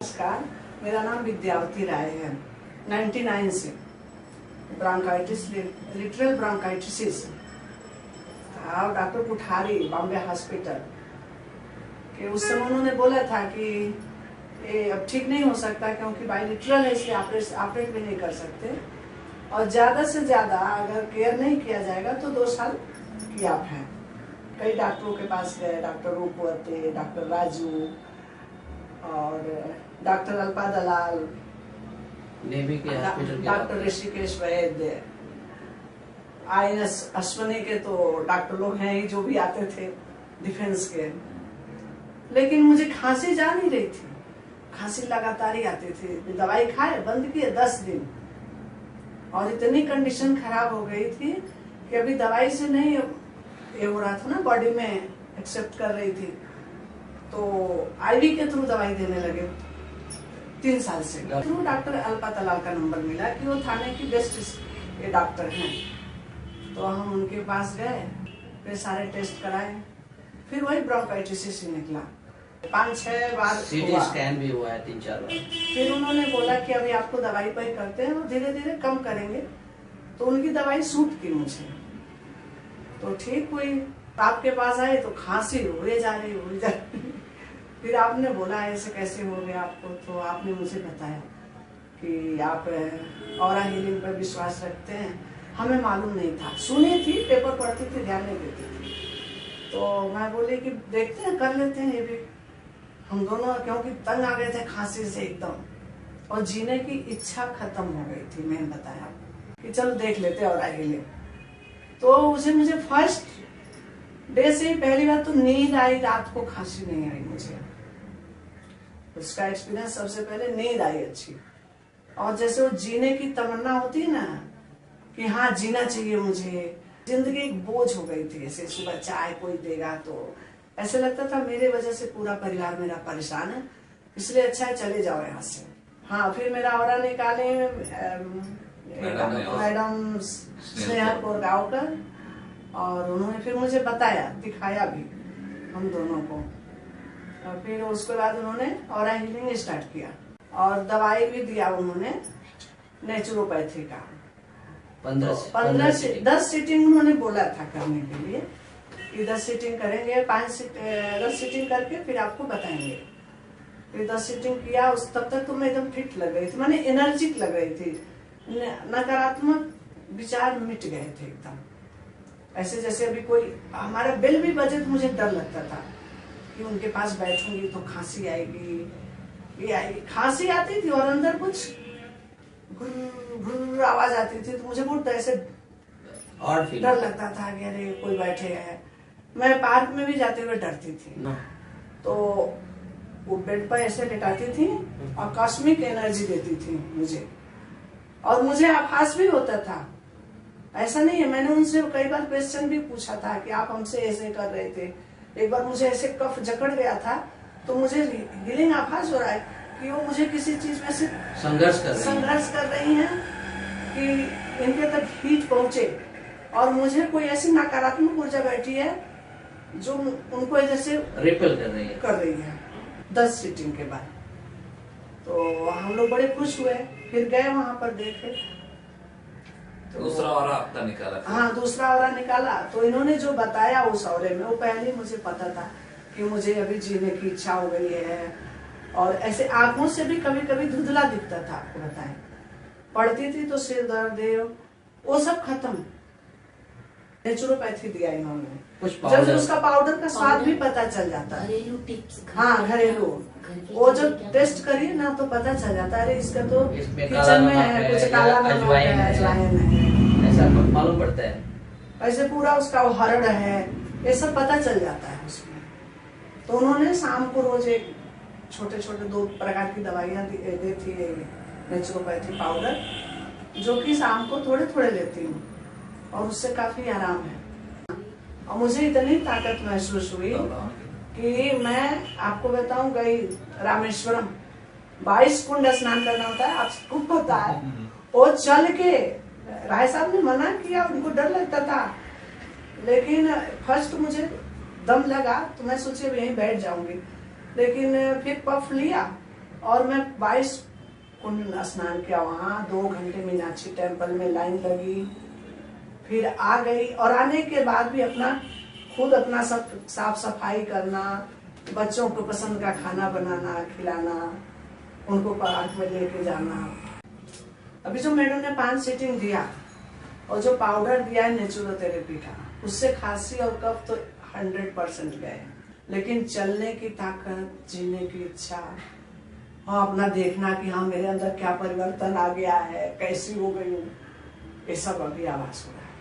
नमस्कार, मेरा नाम विद्यावती राय है। 99 से ब्रोंकाइटिस, लिटरल ब्रोंकाइटिस और डॉक्टर कुठारी बॉम्बे हॉस्पिटल के उस समय उन्होंने बोला था कि ये अब ठीक नहीं हो सकता क्योंकि बायलिटरल है, इसलिए ऑपरेट भी नहीं कर सकते और ज़्यादा से ज़्यादा अगर केयर नहीं किया जाएगा तो 2 साल की आप हैं। कई डॉक्टरों के पास गए, डॉक्टर रूपवती, डॉक्टर राजू और डॉक्टर अल्पा दलाल, डॉक्टर ऋषिकेश वैद्य, INS अश्वनी के तो डॉक्टर लोग हैं ही जो भी आते थे डिफेंस के। लेकिन मुझे खांसी जा नहीं रही थी, खांसी लगातार ही आती थी। दवाई खाए, बंद किए 10 दिन और इतनी कंडीशन खराब हो गई थी कि अभी दवाई से नहीं ये हो रहा था ना, बॉडी में एक्सेप्ट कर रही थी तो IV के थ्रू दवाई देने लगे 3 साल से। थ्रू डॉक्टर अल्पा दलाल का नंबर मिला कि वो थाने की बेस्ट डॉक्टर हैं, तो हम उनके पास गए, फिर सारे टेस्ट कराए, फिर वही ब्रोंकाइटिस ही निकला। 5-6 बार CT स्कैन भी हुआ है 3-4 बार। फिर उन्होंने बोला कि अभी आपको दवाई पर करते हैं और धीरे धीरे कम करेंगे, तो उनकी दवाई सूट की मुझे, तो ठीक हुई। आपके पास आए तो खांसी हुए जा रही। फिर आपने बोला ऐसे कैसे हो गया आपको, तो आपने मुझे बताया कि आप ऑरा हीलिंग पर विश्वास रखते हैं। हमें मालूम नहीं था, सुनी थी, पेपर पढ़ती थी, ध्यान नहीं देती थी, तो मैं बोली कि देखते हैं, कर लेते हैं ये भी। हम दोनों क्योंकि तंग आ गए थे खांसी से एकदम और जीने की इच्छा खत्म हो गई थी। मैंने बताया कि चलो देख लेते ऑरा हीलिंग। तो मुझे फर्स्ट डे से ही पहली बार तो नींद आई, रात को खांसी नहीं आई मुझे। उसका एक्सपीरियंस सबसे पहले नींद आई अच्छी, और जैसे वो जीने की तमन्ना होती है ना कि हाँ जीना चाहिए मुझे। जिंदगी एक बोझ हो गई थी, ऐसे सुबह चाय कोई देगा तो ऐसे लगता था मेरे वजह से पूरा परिवार मेरा परेशान है, इसलिए अच्छा है चले जाओ यहाँ से। हाँ, फिर मेरा ऑरा निकाले मैडम स्नेहा कोरगांवकर, और उन्होंने फिर मुझे बताया, दिखाया भी हम दोनों को। और फिर उसके बाद उन्होंने ऑरा हीलिंग स्टार्ट किया और दवाई भी दिया उन्होंने नेचुरोपैथी का। 10 सीटिंग उन्होंने बोला था करने के लिए कि 10 सीटिंग करेंगे, 10 सीटिंग करके फिर आपको बताएंगे। फिर 10 सीटिंग किया, उस तब तक तो मैं एकदम फिट लग रही थी, माने एनर्जिक लग रही थी, नकारात्मक विचार मिट गए थे एकदम। ऐसे जैसे अभी कोई हमारा बेल भी बजे तो मुझे डर लगता था कि उनके पास बैठूंगी तो खांसी आएगी, ये आएगी। खांसी आती थी और अंदर कुछ घुर आवाज आती थी, तो मुझे बहुत ऐसे डर लगता था कि अरे कोई बैठे है। मैं पार्क में भी जाते हुए डरती थी, तो वो बेड पर ऐसे लेटाती थी और कॉस्मिक एनर्जी देती थी मुझे, और मुझे आभास भी होता था। ऐसा नहीं है, मैंने उनसे कई बार क्वेश्चन भी पूछा था कि आप हमसे ऐसे कर रहे थे। एक बार मुझे ऐसे कफ जकड़ गया था, तो मुझे हीलिंग आभास हो रहा है कि वो मुझे किसी चीज में से संघर्ष कर रही हैं कि इनके तक हीट पहुंचे, और मुझे कोई ऐसी नकारात्मक ऊर्जा बैठी है जो उनको जैसे रिपेल कर रही है। 10 सीटिंग के बाद तो हम लोग बड़े खुश हुए, फिर गए वहां पर देखे। तो दूसरा ऑरा आपका निकाला? हाँ, दूसरा ऑरा निकाला। तो इन्होंने जो बताया उस ऑरे में, वो पहले मुझे पता था कि मुझे अभी जीने की इच्छा हो गई है, और ऐसे आंखों से भी कभी कभी धुंधला दिखता था। आपको बताएं, पढ़ती थी तो सिर दर्द, वो सब खत्म। नेचुरोपैथी दिया इन्होंने, जब उसका पाउडर का स्वाद भी पता चल जाता है। घरेलू टिप्स। हाँ, घरेलू, वो जब टेस्ट करिए ना तो पता चल जाता है, अरे इसका तो किचन में है, कुछ काला नमक है, अजवाइन है, ऐसा मालूम पड़ता है। ऐसे पूरा उसका हरड़ है, ये सब पता चल जाता है उसमें। तो उन्होंने शाम को रोज एक छोटे 2 प्रकार की दवाइयाँ दी थी, नेचुरोपैथी पाउडर, जो कि शाम को थोड़े लेती हूँ, और उससे काफी आराम है। और मुझे इतनी ताकत महसूस हुई कि मैं आपको बताऊं, गई रामेश्वरम, 22 कुंड स्नान करना होता है, आपको पता है। वो चल के, राय साहब ने मना किया, उनको डर लगता था, लेकिन फर्स्ट मुझे दम लगा तो मैं सोची अब यहीं बैठ जाऊंगी, लेकिन फिर पफ लिया और मैं 22 कुंड स्नान किया वहाँ, 2 घंटे मीनाक्षी टेम्पल में लाइन लगी, फिर आ गई। और आने के बाद भी खुद अपना सब साफ सफाई करना, बच्चों को पसंद का खाना बनाना खिलाना, उनको पार्क में लेके जाना। अभी जो मैडम ने 5 सीटिंग दिया और जो पाउडर दिया है नेचुरोथेरेपी का, उससे खांसी और कफ तो 100% गए। लेकिन चलने की ताकत, जीने की इच्छा, हाँ अपना देखना कि हाँ मेरे अंदर क्या परिवर्तन आ गया है, कैसी हो गई हूँ, ये सब अभी आभास हो रहा है।